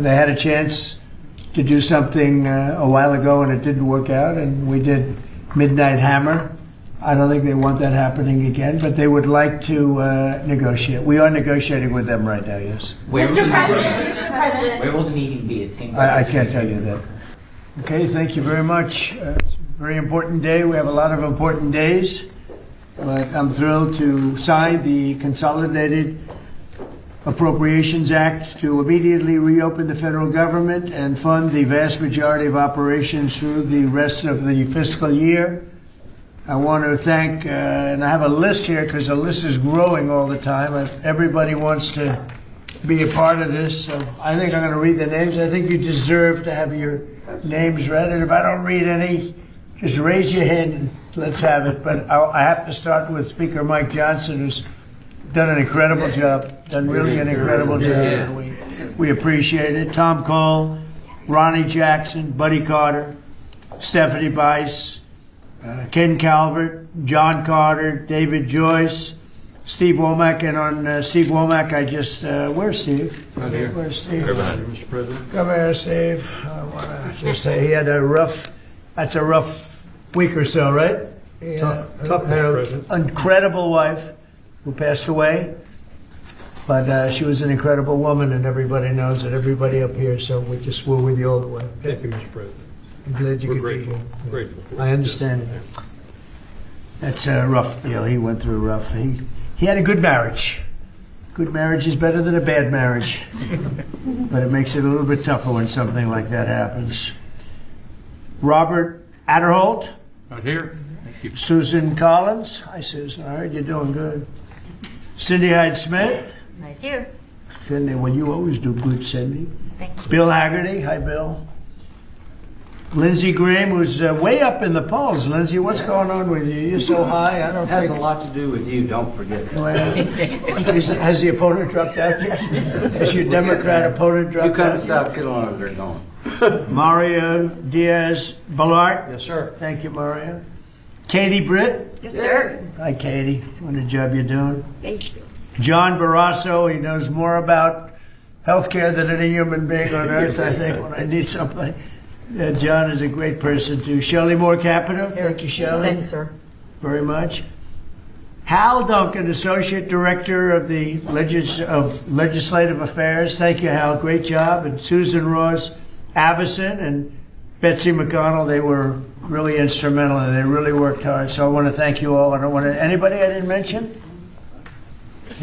They had a chance to do something a while ago, and it didn't work out, and we did Midnight Hammer. I don't think they want that happening again, but they would like to negotiate. We are negotiating with them right now, yes. Mr. President. Where will the meeting be? It seems like I can't tell you that. Okay, thank you very much. Very important day. We have a lot of important days, but I'm thrilled to sign the Consolidated Appropriations Act to immediately reopen the federal government and fund the vast majority of operations through the rest of the fiscal year. I want to thank, and I have a list here because the list is growing all the time. Everybody wants to be a part of this, so I think I'm going to read the names. I think you deserve to have your names read, and if I don't read any, just raise your hand and let's have it. But I have to start with Speaker Mike Johnson, who's done an incredible job, done really an incredible job, and we appreciate it. Tom Cole, Ronnie Jackson, Buddy Carter, Stephanie Bice, Ken Calvert, John Carter, David Joyce, Steve Womack, and on Steve Womack, I just, where's Steve? Right here. Where's Steve? Right behind you, Mr. President. Come here, Steve. I want to just say he had a rough week or so, right? Tough, had Mr. President. an incredible wife who passed away, but she was an incredible woman, and everybody knows it, everybody up here, so we're with you all the way. Thank you, Mr. President. I'm glad you We're could grateful. be here. Grateful for I understand it. That's a rough deal. He went through rough. He had a good marriage. Good marriage is better than a bad marriage. But it makes it a little bit tougher when something like that happens. Robert Adderholt. Right here. Thank you. Susan Collins. Hi, Susan. I heard you're doing good. Cindy Hyde-Smith. Right here. Cindy, well, you always do good, Cindy. Thank you. Bill Haggerty. Hi, Bill. Lindsey Graham, who's way up in the polls. Lindsey, what's going on with you? You're so high. I don't It has think... a lot to do with you, don't forget that. Well, has the opponent dropped out yet? Has your Democrat opponent You dropped come to out? South Carolina, they're gone. Mario Diaz-Balart. Yes, sir. Thank you, Mario. Katie Britt. Yes, sir. Hi, Katie. What a job you're doing. Thank you. John Barrasso. He knows more about healthcare than any human being on earth, I think, when I need something. John is a great person, too. Shelley Moore Capito. Thank you, Shelley. Thank you, sir. Very much. Hal Duncan, Associate Director of the Legislative Affairs. Thank you, Hal. Great job. And Susan Ross Avison and Betsy McConnell, they were really instrumental and they really worked hard. So I want to thank you all. I don't want to, anybody I didn't mention?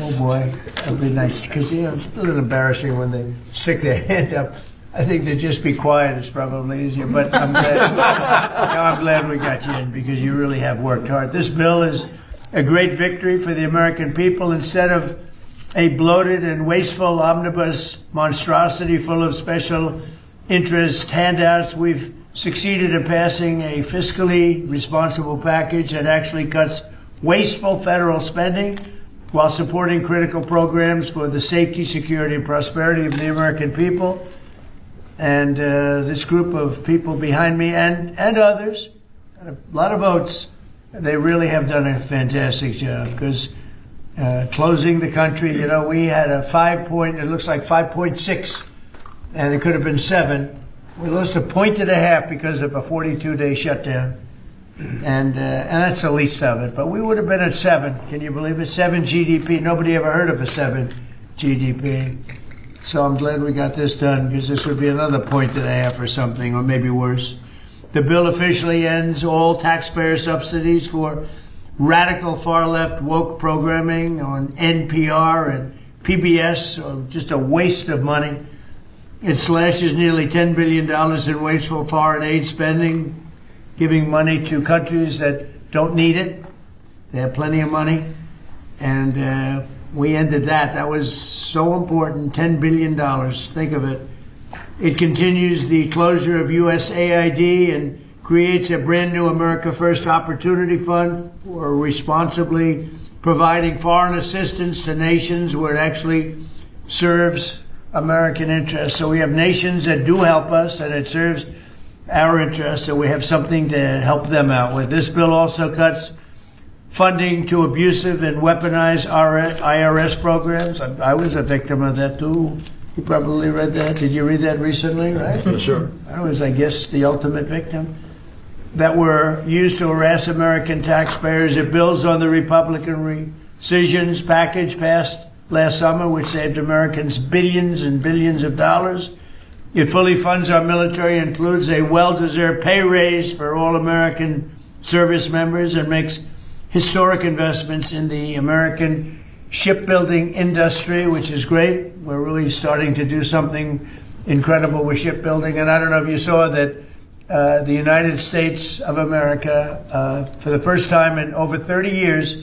Oh boy, that'd be nice, because it's a little embarrassing when they stick their hand up. I think to just be quiet is probably easier, but I'm glad, I'm glad we got you in because you really have worked hard. This bill is a great victory for the American people. Instead of a bloated and wasteful omnibus monstrosity full of special interest handouts, we've succeeded in passing a fiscally responsible package that actually cuts wasteful federal spending while supporting critical programs for the safety, security, and prosperity of the American people. And this group of people behind me and others, a lot of votes, they really have done a fantastic job because closing the country, we had a 5.6, and it could have been 7. We lost 1.5 points because of a 42-day shutdown. And that's the least of it. But we would have been at 7. Can you believe it? 7 GDP. Nobody ever heard of a 7 GDP. So I'm glad we got this done because this would be another 1.5 points or something, or maybe worse. The bill officially ends all taxpayer subsidies for radical far-left woke programming on NPR and PBS, so just a waste of money. It slashes nearly $10 billion in wasteful foreign aid spending, giving money to countries that don't need it. They have plenty of money. And we ended that. That was so important, $10 billion. Think of it. It continues the closure of USAID and creates a brand new America First Opportunity Fund for responsibly providing foreign assistance to nations where it actually serves American interests. So we have nations that do help us and it serves our interests, so we have something to help them out with. This bill also cuts funding to abusive and weaponized IRS programs. I was a victim of that too. You probably read that. Did you read that recently, right? Yes, sir. I was, I guess, the ultimate victim. That were used to harass American taxpayers. It builds on the Republican rescissions package passed last summer, which saved Americans billions and billions of dollars. It fully funds our military, includes a well-deserved pay raise for all American service members, and makes historic investments in the American shipbuilding industry, which is great. We're really starting to do something incredible with shipbuilding. And I don't know if you saw that the United States of America, for the first time in over 30 years,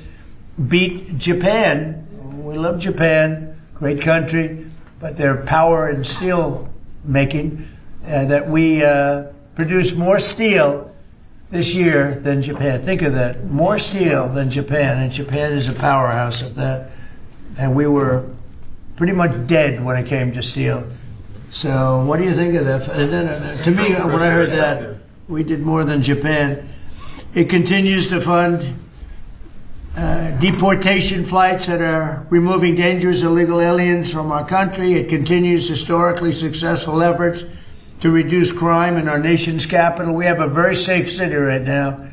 beat Japan. We love Japan, great country, but their power in steel making, that we produce more steel this year than Japan. Think of that, more steel than Japan, and Japan is a powerhouse at that. And we were pretty much dead when it came to steel. So what do you think of that? And then, to me, when I heard that, we did more than Japan. It continues to fund deportation flights that are removing dangerous illegal aliens from our country. It continues historically successful efforts to reduce crime in our nation's capital. We have a very safe city right now.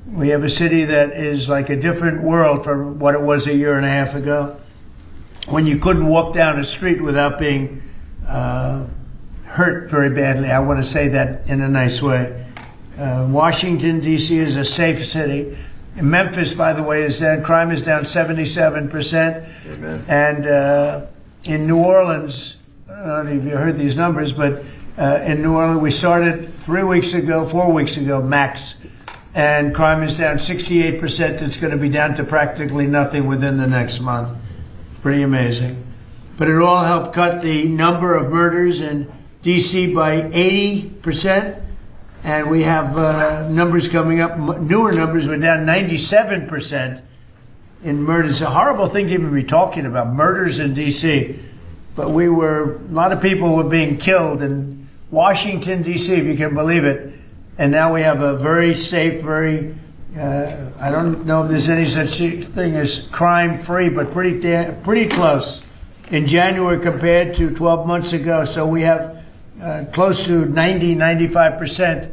We have a city that is like a different world from what it was a year and a half ago, when you couldn't walk down a street without being hurt very badly. I want to say that in a nice way. Washington, D.C. is a safe city. In Memphis, by the way, crime is down 77%. Amen. And in New Orleans, I don't know if you heard these numbers, but in New Orleans, we started 4 weeks ago, max, and crime is down 68%. It's going to be down to practically nothing within the next month. Pretty amazing. But it all helped cut the number of murders in D.C. by 80%. And we have numbers coming up, newer numbers. We're down 97% in murders. It's a horrible thing to even be talking about, murders in D.C. But a lot of people were being killed in Washington, D.C., if you can believe it. And now we have a very safe, I don't know if there's any such thing as crime-free, but pretty close in January compared to 12 months ago. So we have close to 95%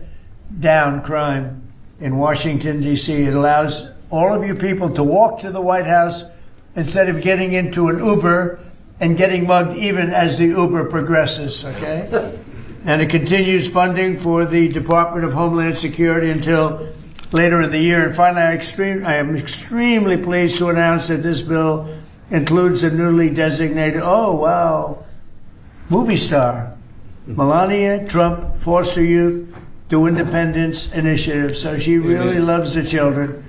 down crime in Washington, D.C. It allows all of you people to walk to the White House instead of getting into an Uber and getting mugged even as the Uber progresses, okay? And it continues funding for the Department of Homeland Security until later in the year. And finally, I am extremely pleased to announce that this bill includes a newly designated, movie star, Melania Trump Foster Youth to Independence Initiative. So she really loves the children,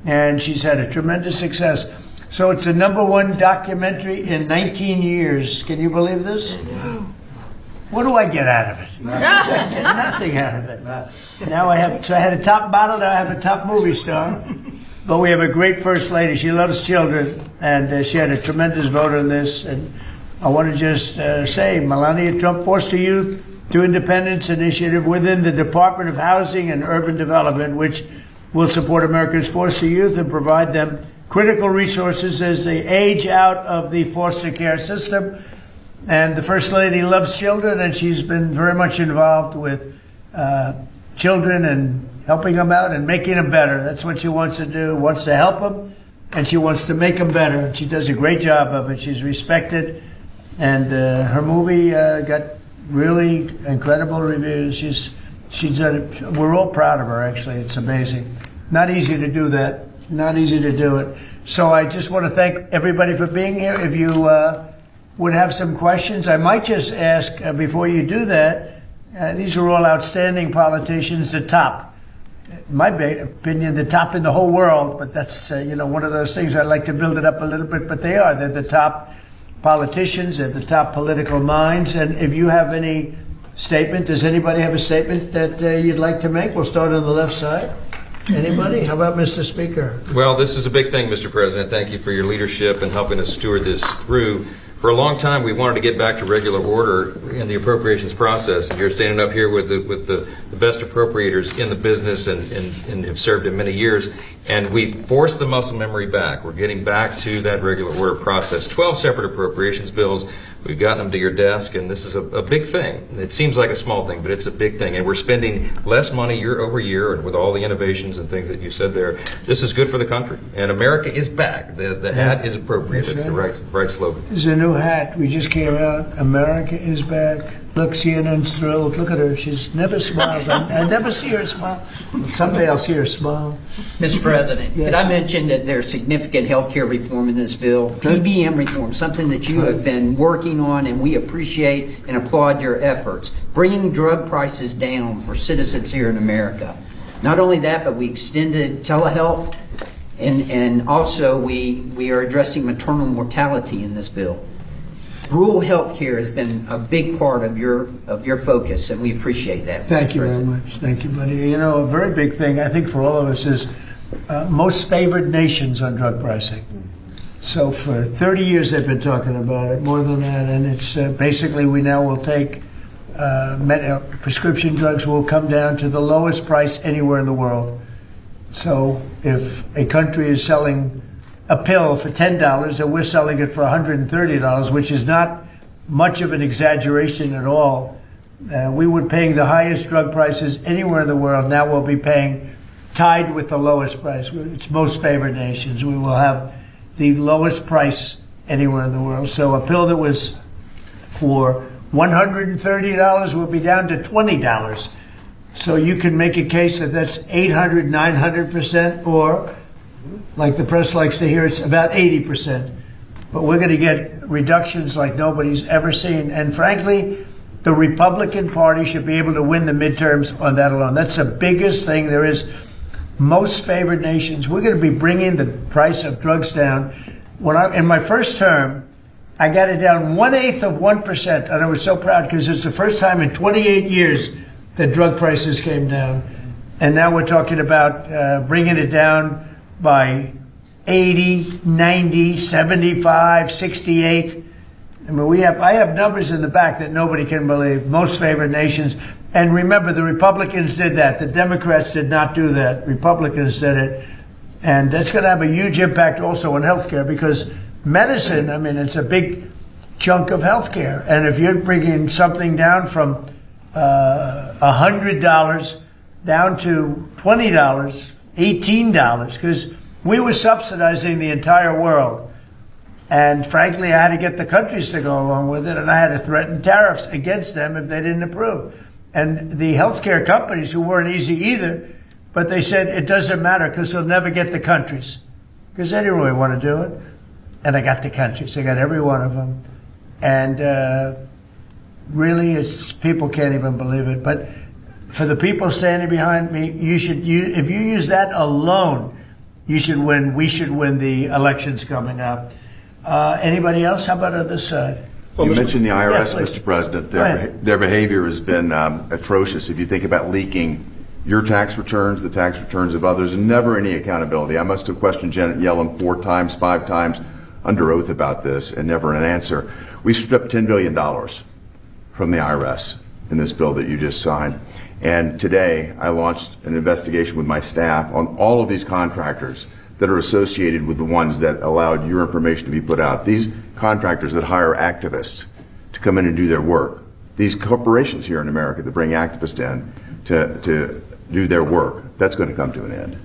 and she's had a tremendous success. So it's the #1 documentary in 19 years. Can you believe this? What do I get out of it? Nothing out of it. Now I had a top model, now I have a top movie star. But we have a great First Lady. She loves children, and she had a tremendous vote on this. And I want to just say, Melania Trump Foster Youth to Independence Initiative within the Department of Housing and Urban Development, which will support America's foster youth and provide them critical resources as they age out of the foster care system. And the First Lady loves children, and she's been very much involved with children and helping them out and making them better. That's what she wants to do, wants to help them, and she wants to make them better. And she does a great job of it. She's respected, and her movie got really incredible reviews. She's done it. We're all proud of her, actually. It's amazing. Not easy to do that. Not easy to do it. So I just want to thank everybody for being here. If you would have some questions, I might just ask before you do that. These are all outstanding politicians, the top. In my opinion, the top in the whole world. But that's one of those things. I like to build it up a little bit. But they are. They're the top politicians. They're the top political minds. And if you have any statement, does anybody have a statement that you'd like to make? We'll start on the left side. Anybody? How about Mr. Speaker? Well, this is a big thing, Mr. President. Thank you for your leadership and helping us steward this through. For a long time, we wanted to get back to regular order in the appropriations process. And you're standing up here with the best appropriators in the business and have served it many years. And we forced the muscle memory back. We're getting back to that regular order process. 12 separate appropriations bills. We've gotten them to your desk, and this is a big thing. It seems like a small thing, but it's a big thing. And we're spending less money year over year, and with all the innovations and things that you said there, this is good for the country. And America is back. The hat is appropriate. It's the right slogan. This is a new hat. We just came out. America is back. Look, CNN's thrilled. Look at her. She's never smiles. I never see her smile. Someday I'll see her smile. Mr. President, Yes. could I mention that there's significant health care reform in this bill, PBM reform, something that you have been working on, and we appreciate and applaud your efforts, bringing drug prices down for citizens here in America. Not only that, but we extended telehealth, and also we are addressing maternal mortality in this bill. Rural health care has been a big part of your focus, and we appreciate that. Thank you Mr. very President. much. Thank you, buddy. You know, a very big thing, I think, for all of us is most favored nations on drug pricing. So for 30 years they've been talking about it, more than that, and it's basically we now will take prescription drugs will come down to the lowest price anywhere in the world. So if a country is selling a pill for $10 and we're selling it for $130, which is not much of an exaggeration at all, we were paying the highest drug prices anywhere in the world. Now we'll be paying tied with the lowest price. It's most favored nations. We will have the lowest price anywhere in the world. So a pill that was for $130 will be down to $20. So you can make a case that that's 800, 900%, or like the press likes to hear, it's about 80%. But we're going to get reductions like nobody's ever seen. And frankly, the Republican Party should be able to win the midterms on that alone. That's the biggest thing there is. Most favored nations, we're going to be bringing the price of drugs down. In my first term, I got it down 1/8 of 1%. And I was so proud because it's the first time in 28 years that drug prices came down. And now we're talking about bringing it down by 80, 90, 75, 68. I mean, I have numbers in the back that nobody can believe. Most favored nations. And remember, the Republicans did that. The Democrats did not do that. Republicans did it. And that's going to have a huge impact also on healthcare because medicine, I mean, it's a big chunk of healthcare. And if you're bringing something down from $100 down to $20, $18, because we were subsidizing the entire world. And frankly, I had to get the countries to go along with it, and I had to threaten tariffs against them if they didn't approve. And the healthcare companies, who weren't easy either, but they said it doesn't matter because they'll never get the countries. Because they didn't really want to do it. And I got the countries. I got every one of them. And really, people can't even believe it. But for the people standing behind me, if you use that alone, you should win. We should win the elections coming up. Anybody else? How about on this side? You mentioned the IRS, Yeah, please. Mr. President. Go ahead. Their behavior has been atrocious. If you think about leaking your tax returns, the tax returns of others, and never any accountability. I must have questioned Janet Yellen 4 times, 5 times under oath about this, and never an answer. We stripped $10 billion from the IRS in this bill that you just signed. And today, I launched an investigation with my staff on all of these contractors that are associated with the ones that allowed your information to be put out. These contractors that hire activists to come in and do their work. These corporations here in America that bring activists in to do their work. That's going to come to an end.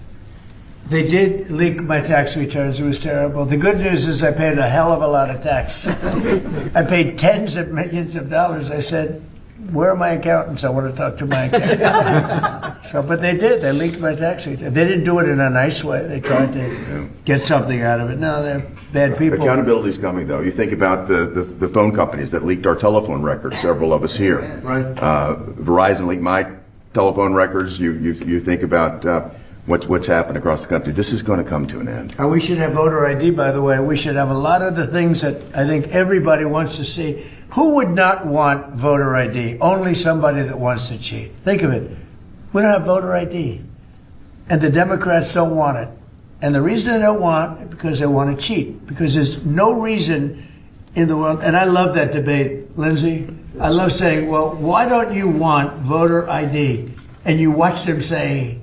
They did leak my tax returns. It was terrible. The good news is I paid a hell of a lot of tax. I paid tens of millions of dollars. I said, where are my accountants? I want to talk to my accountants. But they did. They leaked my tax return. They didn't do it in a nice way. They tried to get something out of it. No, they're bad people. Accountability is coming, though. You think about the phone companies that leaked our telephone records, several of us here. Right. Verizon leaked my telephone records. You think about what's happened across the country. This is going to come to an end. And we should have voter ID, by the way. We should have a lot of the things that I think everybody wants to see. Who would not want voter ID? Only somebody that wants to cheat. Think of it. We don't have voter ID. And the Democrats don't want it. And the reason they don't want it is because they want to cheat. Because there's no reason in the world, and I love that debate, Lindsay. I love saying, well, why don't you want voter ID? And you watch them say,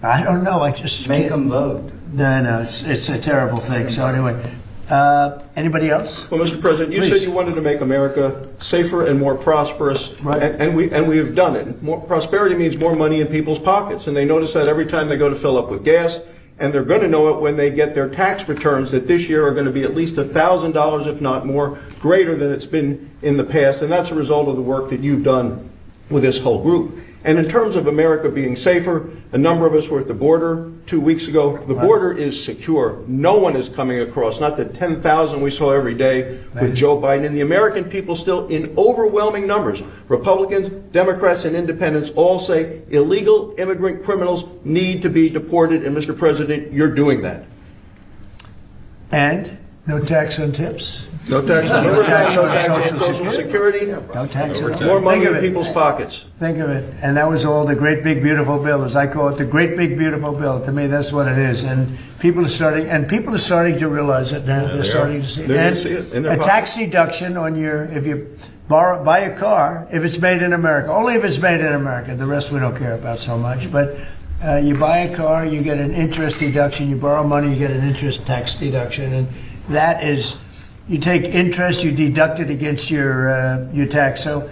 I don't know, I just Make can't. them vote. No, it's a terrible thing. So anyway, anybody else? Well, Mr. President, you Please. said you wanted to make America safer and more prosperous, Right. and we have done it. More prosperity means more money in people's pockets, and they notice that every time they go to fill up with gas, and they're going to know it when they get their tax returns that this year are going to be at least $1,000, if not more, greater than it's been in the past, and that's a result of the work that you've done with this whole group. And in terms of America being safer, a number of us were at the border 2 weeks ago. The border is secure. No one is coming across, not the 10,000 we saw every day with Joe Biden. And the American people still, in overwhelming numbers, Republicans, Democrats, and independents all say illegal immigrant criminals need to be deported. And Mr. President, you're doing that. And no tax on tips. No tax on overtime, no tax on Social Security, No tax on more money Think in of it. people's pockets. Think of it. And that was all the great big beautiful bill, as I call it, the great big beautiful bill. To me, that's what it is. And people are starting to realize it now. They're starting to see it. They're gonna And see it in their a tax deduction on if you buy a car, if it's made in America, only if it's made in America. The rest we don't care about so much. But you buy a car, you get an interest deduction. You borrow money, you get an interest tax deduction. And that is, you take interest, you deduct it against your tax. So,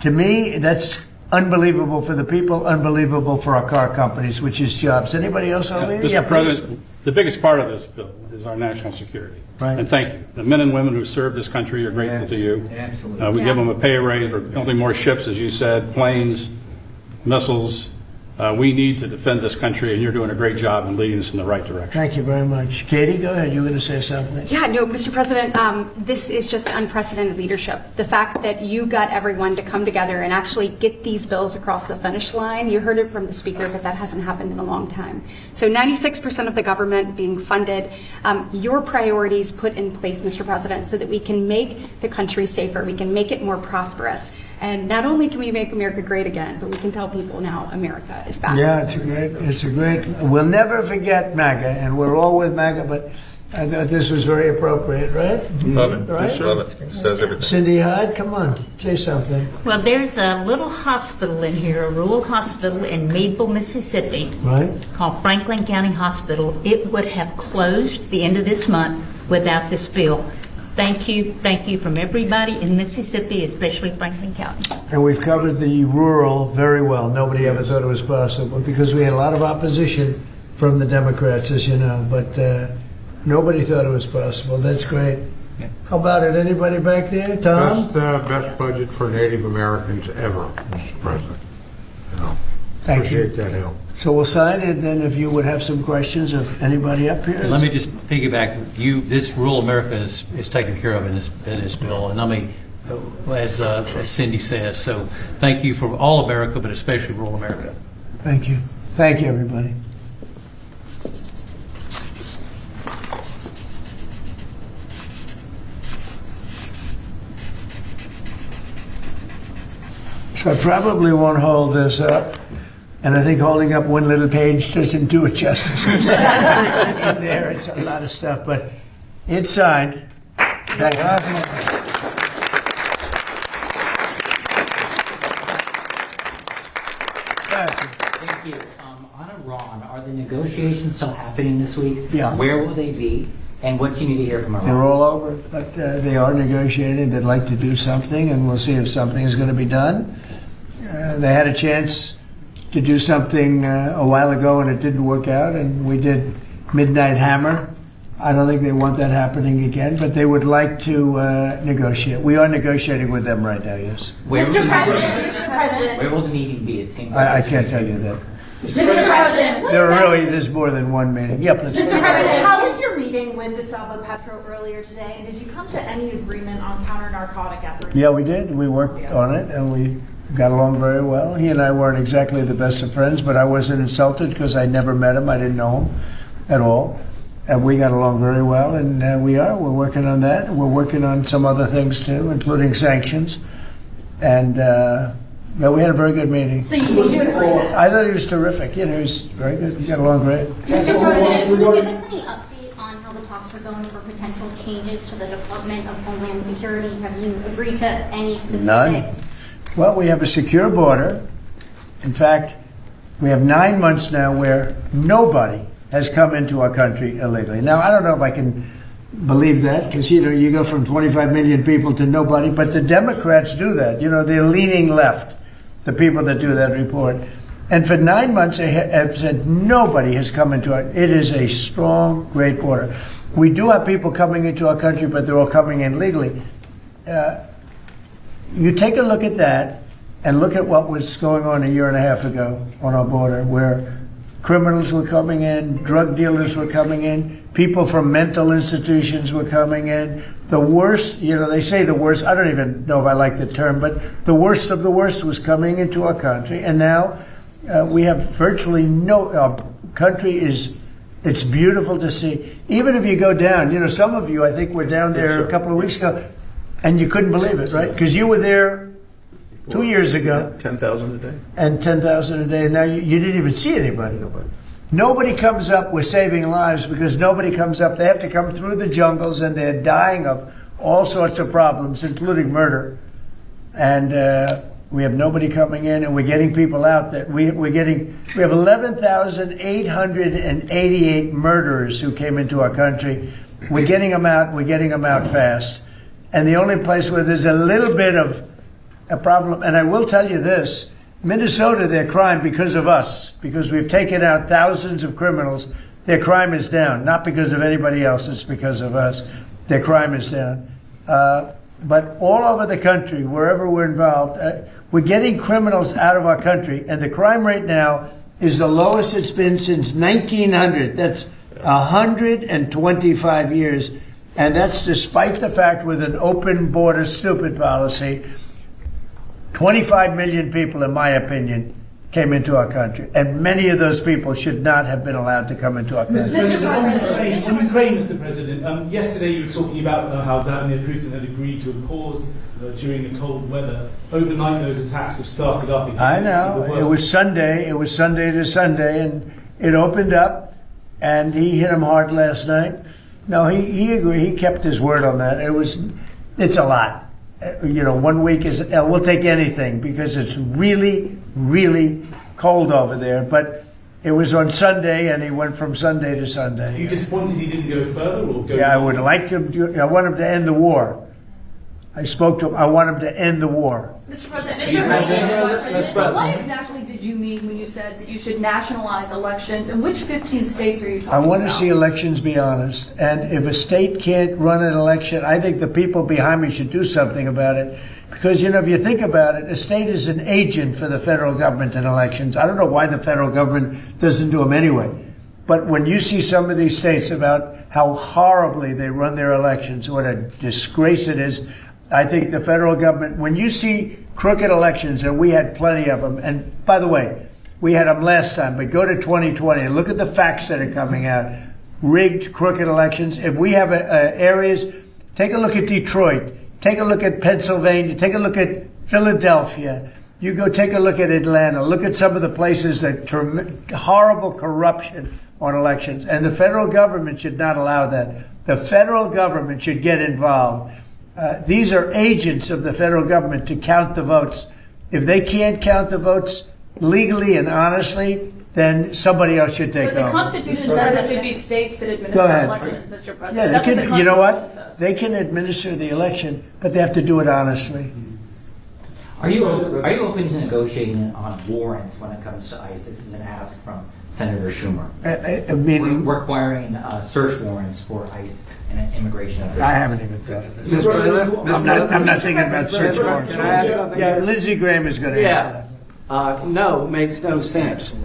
to me, that's unbelievable for the people, unbelievable for our car companies, which is jobs. Anybody else on there? Mr. please. President, the biggest part of this bill is our national security. Right. And thank you. The men and women who serve this country are grateful to you. Absolutely. We give them a pay raise. We're building more ships, as you said, planes, missiles. We need to defend this country, and you're doing a great job in leading us in the right direction. Thank you very much. Katie, go ahead. You were going to say something. Yeah, no, Mr. President, this is just unprecedented leadership. The fact that you got everyone to come together and actually get these bills across the finish line, you heard it from the Speaker, but that hasn't happened in a long time. So 96% of the government being funded, your priorities put in place, Mr. President, so that we can make the country safer, we can make it more prosperous. And not only can we make America great again, but we can tell people now America is back. Yeah, it's a great, we'll never forget MAGA, and we're all with MAGA, but I thought this was very appropriate, right? Love it. Right? Love it. It says everything. Cindy Hyde, come on, say something. Well, there's a little hospital in here, a rural hospital in Meadville, Mississippi, Right? called Franklin County Hospital. It would have closed the end of this month without this bill. Thank you from everybody in Mississippi, especially Franklin County. And we've covered the rural very well. Nobody ever thought it was possible because we had a lot of opposition from the Democrats, as you know, but nobody thought it was possible. That's great. How about it? Anybody back there? Tom? Best budget for Native Americans ever, Mr. President. Thank you. Appreciate that help. So we'll sign it, then if you would have some questions of anybody up here. Let me just piggyback. This rural America is taken care of in this bill, and I mean, as Cindy says. So thank you for all America, but especially rural America. Thank you. Thank you, everybody. So I probably won't hold this up. And I think holding up one little page doesn't do it justice. In there, it's a lot of stuff, but it's signed. Thank you. Thank you. On Iran, are the negotiations still happening this week? Yeah. Where will they be? And what do you need to hear from Iran? They're all over, but they are negotiating. They'd like to do something, and we'll see if something is going to be done. They had a chance to do something a while ago, and it didn't work out, and we did Midnight Hammer. I don't think they want that happening again, but they would like to negotiate. We are negotiating with them right now, yes. Mr. President, Where will the meeting be? It seems I can't tell you that. Mr. President, There's more than one meeting. Yep. Mr. President, How was your meeting with Gustavo Petro earlier today, and did you come to any agreement on counter-narcotic efforts? Yeah, we did. We worked on it, and we got along very well. He and I weren't exactly the best of friends, but I wasn't insulted because I never met him. I didn't know him at all. And we got along very well, and we're working on that. We're working on some other things, too, including sanctions. And we had a very good meeting. So you did an agreement? I thought he was terrific. He was very good. We got along great. Mr. President, can you give us any update on how the talks also going for potential changes to the Department of Homeland Security. Have you agreed to any specifics? None. Well, we have a secure border. In fact, we have 9 months now where nobody has come into our country illegally. Now, I don't know if I can believe that, because, you go from 25 million people to nobody, but the Democrats do that. They're leaning left, the people that do that report. And for 9 months, they have said nobody has come into it. It is a strong, great border. We do have people coming into our country, but they're all coming in legally. You take a look at that and look at what was going on a year and a half ago on our border, where criminals were coming in, drug dealers were coming in, people from mental institutions were coming in. The worst, they say the worst, I don't even know if I like the term, but the worst of the worst was coming into our country. And now we have virtually our country it's beautiful to see. Even if you go down, some of you, I think, were down there a couple of weeks ago, and you couldn't believe it, right? Because you were there 2 years ago. 10,000 a day. And 10,000 a day. And now you didn't even see anybody. Nobody comes up with saving lives, because nobody comes up. They have to come through the jungles, and they're dying of all sorts of problems, including murder. And we have nobody coming in, and we're getting people out. That we have 11,888 murderers who came into our country. We're getting them out. We're getting them out fast. And the only place where there's a little bit of a problem, and I will tell you this, Minnesota, their crime, because of us, because we've taken out thousands of criminals, their crime is down. Not because of anybody else, it's because of us. Their crime is down. But all over the country, wherever we're involved, we're getting criminals out of our country, and the crime rate now is the lowest it's been since 1900. That's 125 years. And that's despite the fact, with an open border stupid policy, 25 million people, in my opinion, came into our country. And many of those people should not have been allowed to come into our country. On Ukraine, Mr. President, yesterday you were talking about how Vladimir Putin had agreed to a pause during the cold weather. Overnight, those attacks have started up again. I know. It was Sunday. It was Sunday to Sunday, and it opened up, and he hit him hard last night. No, he agreed. He kept his word on that. It's a lot. 1 week is, we'll take anything, because it's really, really cold over there. But it was on Sunday, and he went from Sunday to Sunday. Are you disappointed he didn't go further? Or go I would like him to. I want him to end the war. I spoke to him. I want him to end the war. Mr. President, what exactly did you mean when you said that you should nationalize elections, and which 15 states are you talking about? I want to see elections be honest, and if a state can't run an election, I think the people behind me should do something about it. Because, if you think about it, a state is an agent for the federal government in elections. I don't know why the federal government doesn't do them anyway. But when you see some of these states about how horribly they run their elections, what a disgrace it is, I think the federal government, when you see crooked elections, and we had plenty of them, and by the way, we had them last time, but go to 2020 and look at the facts that are coming out. Rigged, crooked elections. If we have areas, take a look at Detroit, take a look at Pennsylvania, take a look at Philadelphia. You go take a look at Atlanta, look at some of the places that horrible corruption on elections. And the federal government should not allow that. The federal government should get involved. These are agents of the federal government to count the votes. If they can't count the votes legally and honestly, then somebody else should take over. But the Constitution says it should be states that administer elections, Mr. President. Yeah, they can, you know what? They can administer the election, but they have to do it honestly. Are you open to negotiating on warrants when it comes to ICE? This is an ask from Senator Schumer. Meaning? Requiring search warrants for ICE and immigration officials. I haven't even thought of this. I'm not thinking about search warrants. Yeah, Lindsey Graham is going to answer that. No, makes no sense.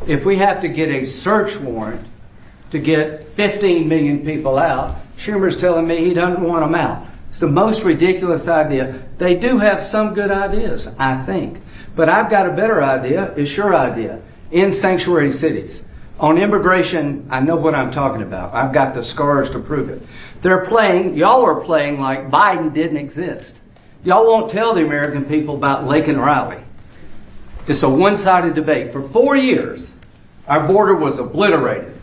If we have to get a search warrant to get 15 million people out, Schumer's telling me he doesn't want them out. It's the most ridiculous idea. They do have some good ideas, I think. But I've got a better idea. It's your idea. In sanctuary cities. On immigration, I know what I'm talking about. I've got the scars to prove it. Y'all are playing like Biden didn't exist. Y'all won't tell the American people about Laken Riley. It's a one-sided debate. For 4 years, our border was obliterated.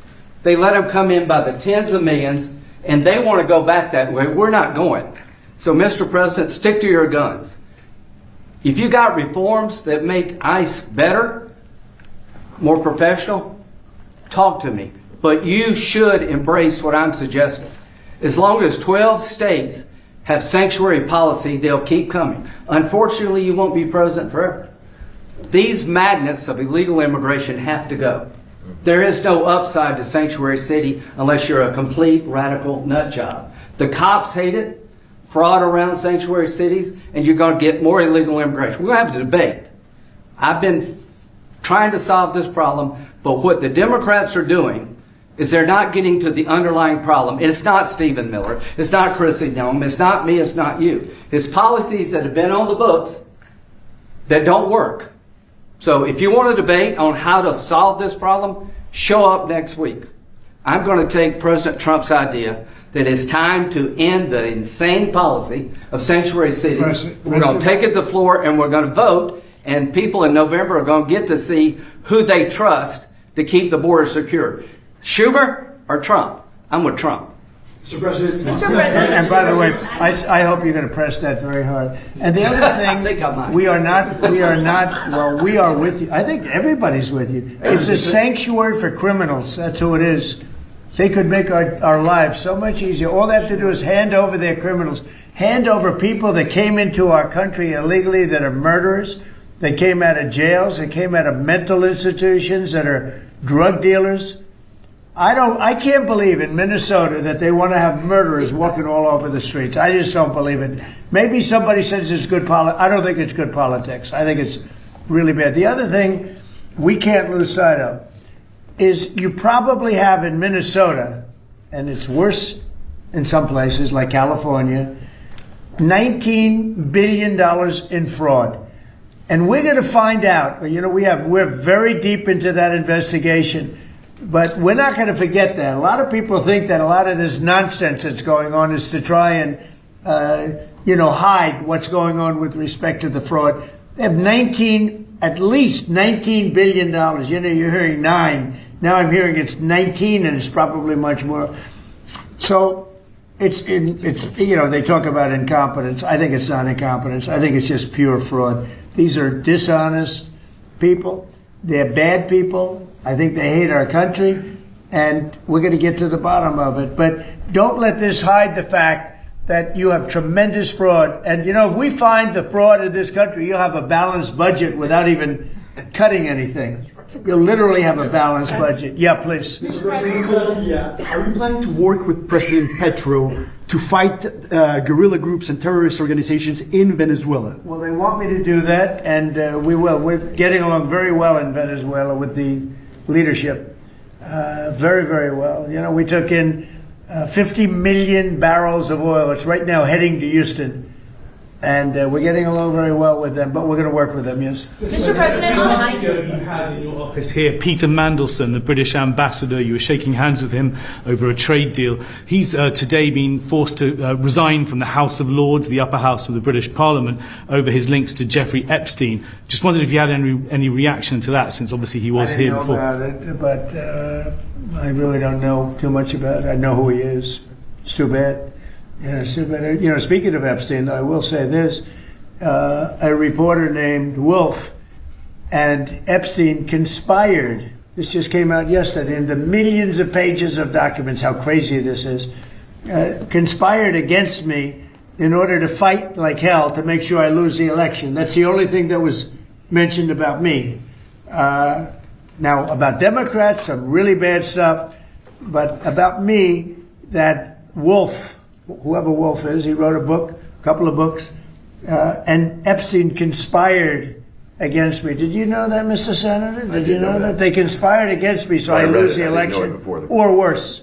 They let them come in by the tens of millions, and they want to go back that way. We're not going. So, Mr. President, stick to your guns. If you got reforms that make ICE better, more professional, talk to me. But you should embrace what I'm suggesting. As long as 12 states have sanctuary policy, they'll keep coming. Unfortunately, you won't be president forever. These magnets of illegal immigration have to go. There is no upside to sanctuary city unless you're a complete radical nut job. The cops hate it, fraud around sanctuary cities, and you're going to get more illegal immigration. We're going to have a debate. I've been trying to solve this problem, but what the Democrats are doing is they're not getting to the underlying problem. It's not Stephen Miller. It's not Chrissy Nome. It's not me. It's not you. It's policies that have been on the books that don't work. So if you want a debate on how to solve this problem, show up next week. I'm going to take President Trump's idea that it's time to end the insane policy of sanctuary cities. We're going to take it to the floor and we're going to vote, and people in November are going to get to see who they trust to keep the border secure. Schumer or Trump? I'm with Trump. Mr. President. And by the way, I hope you're going to press that very hard. And the other thing, we are not, well, we are with you. I think everybody's with you. It's a sanctuary for criminals. That's who it is. They could make our lives so much easier. All they have to do is hand over their criminals, hand over people that came into our country illegally that are murderers, that came out of jails, that came out of mental institutions, that are drug dealers. I can't believe in Minnesota that they want to have murderers walking all over the streets. I just don't believe it. Maybe somebody says it's good politics. I don't think it's good politics. I think it's really bad. The other thing we can't lose sight of is you probably have in Minnesota, and it's worse in some places like California, $19 billion in fraud. And we're going to find out, we're very deep into that investigation. But we're not going to forget that. A lot of people think that a lot of this nonsense that's going on is to try and, hide what's going on with respect to the fraud. They have at least $19 billion. You're hearing 9. Now I'm hearing it's 19, and it's probably much more. So it's they talk about incompetence. I think it's not incompetence. I think it's just pure fraud. These are dishonest people. They're bad people. I think they hate our country, and we're going to get to the bottom of it. But don't let this hide the fact that you have tremendous fraud. And, if we find the fraud in this country, you'll have a balanced budget without even cutting anything. You'll literally have a balanced budget. Yeah, please. Mr. President, are you planning to work with President Petro to fight guerrilla groups and terrorist organizations in Venezuela? Well, they want me to do that, and we will. We're getting along very well in Venezuela with the leadership. Very, very well. We took in 50 million barrels of oil. It's right now heading to Houston. And we're getting along very well with them, but we're going to work with them, yes. Mr. President, months ago you had in your office here Peter Mandelson, the British ambassador. You were shaking hands with him over a trade deal. He's today been forced to resign from the House of Lords, the upper house of the British Parliament, over his links to Jeffrey Epstein. Just wondered if you had any reaction to that, since obviously he was here before. I didn't know about it, but I really don't know too much about it. I know who he is. It's too bad. Yeah, speaking of Epstein, I will say this. A reporter named Wolf and Epstein conspired. This just came out yesterday in the millions of pages of documents, how crazy this is. Conspired against me in order to fight like hell to make sure I lose the election. That's the only thing that was mentioned about me. Now, about Democrats, some really bad stuff. But about me, that Wolf, whoever Wolf is, he wrote a couple of books, and Epstein conspired against me. Did you know that, Mr. Senator? Did you know that? They conspired against me so I lose the election, or worse.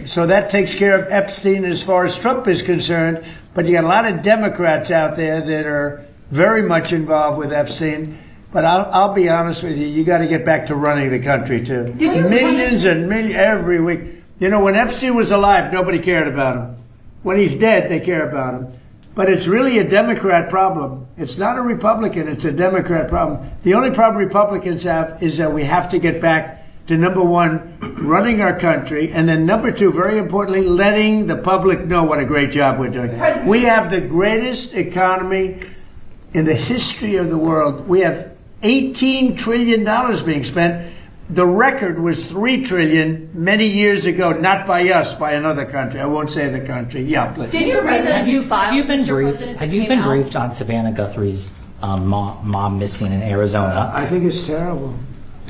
So that takes care of Epstein as far as Trump is concerned, but you got a lot of Democrats out there that are very much involved with Epstein. But I'll be honest with you, you got to get back to running the country, too. Millions and millions every week. When Epstein was alive, nobody cared about him. When he's dead, they care about him. But it's really a Democrat problem. It's not a Republican, it's a Democrat problem. The only problem Republicans have is that we have to get back to number one, running our country, and then number two, very importantly, letting the public know what a great job we're doing. We have the greatest economy in the history of the world. We have $18 trillion being spent. The record was $3 trillion many years ago, not by us, by another country. I won't say the country. Yeah, please. Did you read those new files, Have Mr. President? have you been briefed on Savannah Guthrie's mom missing in Arizona? I think it's terrible.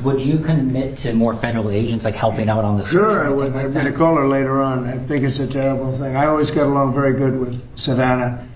Would you commit to more federal agents, like helping out on the search? Sure, I would. I'm going to call her later on. I think it's a terrible thing. I always got along very good with Savannah.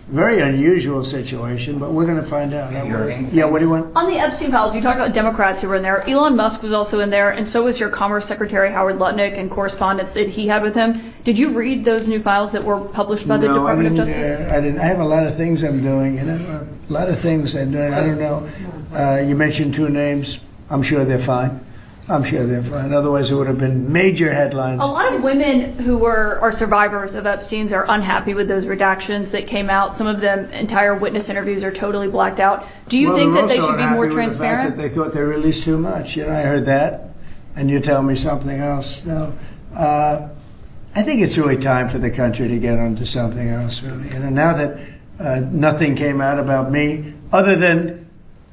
Very unusual situation, but we're going to find out. Yeah, what do you want? On the Epstein files, you talked about Democrats who were in there. Elon Musk was also in there, and so was your Commerce Secretary Howard Lutnick and correspondence that he had with him. Did you read those new files that were published by the Department of Justice? I didn't. I have a lot of things I'm doing, you know, a lot of things I'm doing. I don't know. You mentioned two names. I'm sure they're fine. I'm sure they're fine. Otherwise, it would have been major headlines. A lot of women who are survivors of Epstein's are unhappy with those redactions that came out. Some of them, entire witness interviews are totally blacked out. Do you think that they should be more transparent? They thought they released too much. You know, I heard that, and you tell me something else. No, I think it's really time for the country to get onto something else. Really, you know, now that nothing came out about me, other than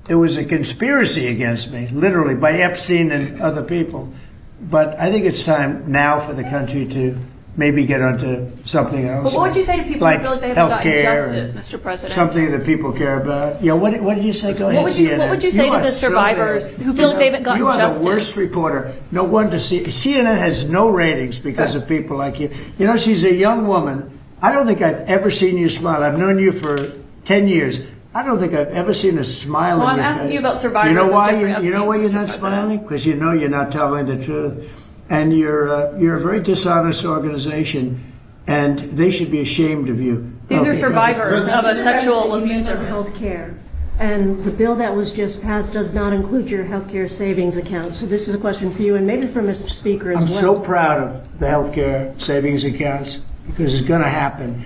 it was a conspiracy against me, literally, by Epstein and other people. But I think it's time now for the country to maybe get onto something else. But what would you say to people like who feel like they haven't gotten healthcare justice, Mr. President? Something that people care about. Yeah, what did you say? Go ahead, CNN. What would you say to the survivors who feel like they haven't gotten justice? You are the worst reporter. No wonder CNN has no ratings because of people like you. You know, she's a young woman. I don't think I've ever seen you smile. I've known you for 10 years. I don't think I've ever seen a smile on your face. I'm asking you about survivors. You know why? You know why you're not smiling? Because you know you're not telling the truth, and you're a very dishonest organization, and they should be ashamed of you. These are survivors of a sexual abuse of health care. And the bill that was just passed does not include your health care savings account. So this is a question for you and maybe for Mr. Speaker as well. I'm so proud of the health care savings accounts because it's going to happen.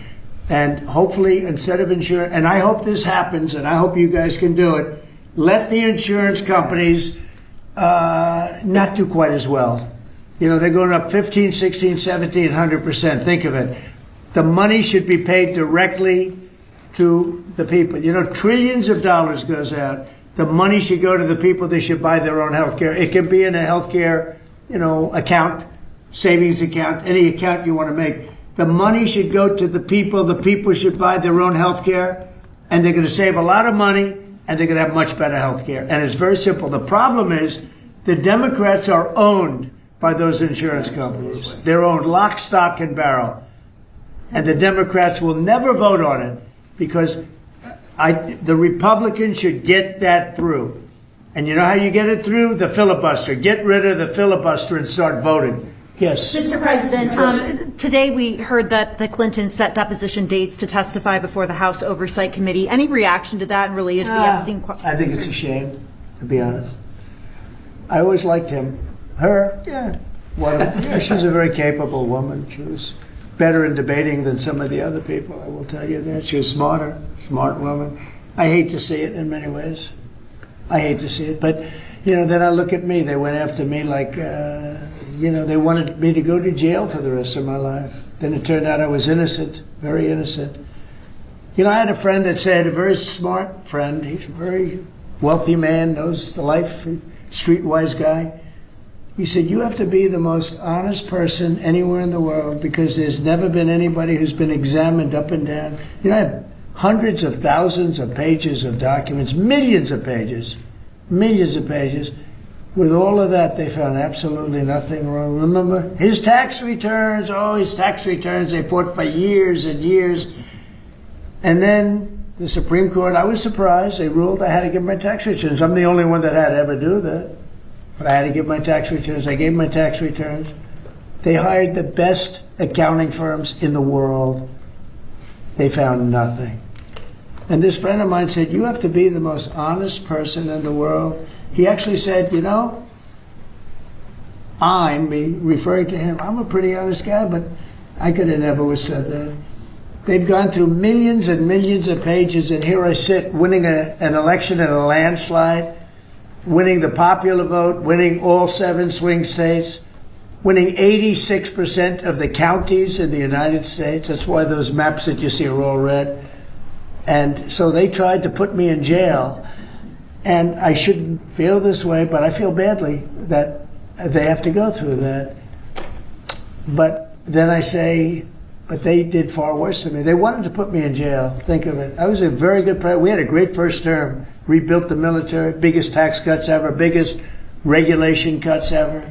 And hopefully, instead of insurance, and I hope this happens, and I hope you guys can do it, let the insurance companies not do quite as well. You know, they're going up 15, 16, 17, 100%. Think of it. The money should be paid directly to the people. You know, trillions of dollars goes out. The money should go to the people. They should buy their own health care. It can be in a health care, you know, account, savings account, any account you want to make. The money should go to the people. The people should buy their own health care, and they're going to save a lot of money, and they're going to have much better health care. And it's very simple. The problem is the Democrats are owned by those insurance companies. They're owned lock, stock, and barrel. And the Democrats will never vote on it because the Republicans should get that through. And you know how you get it through? The filibuster. Get rid of the filibuster and start voting. Yes. Mr. President, today we heard that the Clintons set deposition dates to testify before the House Oversight Committee. Any reaction to that and related to the Epstein? I think it's a shame, to be honest. I always liked him. Her, yeah. Yeah, she's a very capable woman. She was better in debating than some of the other people, I will tell you that. She was smart woman. I hate to see it in many ways. I hate to see it. But, you know, then I look at me. They went after me like, you know, they wanted me to go to jail for the rest of my life. Then it turned out I was innocent, very innocent. You know, I had a friend that said, a very smart friend, he's a very wealthy man, knows the life, streetwise guy. He said, you have to be the most honest person anywhere in the world because there's never been anybody who's been examined up and down. You know, I have hundreds of thousands of pages of documents, millions of pages. With all of that, they found absolutely nothing wrong. Remember, his tax returns, they fought for years and years. And then the Supreme Court, I was surprised, they ruled I had to give my tax returns. I'm the only one that had to ever do that. But I had to give my tax returns. I gave my tax returns. They hired the best accounting firms in the world. They found nothing. And this friend of mine said, you have to be the most honest person in the world. He actually said, you know, referring to him, I'm a pretty honest guy, but I could have never withstood that. They've gone through millions and millions of pages, and here I sit winning an election in a landslide. winning the popular vote, winning all 7 swing states, winning 86% of the counties in the United States. That's why those maps that you see are all red. And so they tried to put me in jail. And I shouldn't feel this way, but I feel badly that they have to go through that. But then I say, but they did far worse than me. They wanted to put me in jail. Think of it. I was a very good president. We had a great first term. Rebuilt the military, biggest tax cuts ever, biggest regulation cuts ever.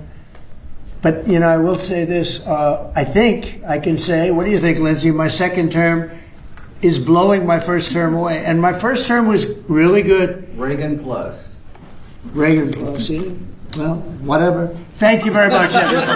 But, you know, I will say this. I think I can say, what do you think, Lindsay? My second term is blowing my first term away. And my first term was really good. Reagan plus. Reagan plus, see? Well, whatever. Thank you very much, everybody.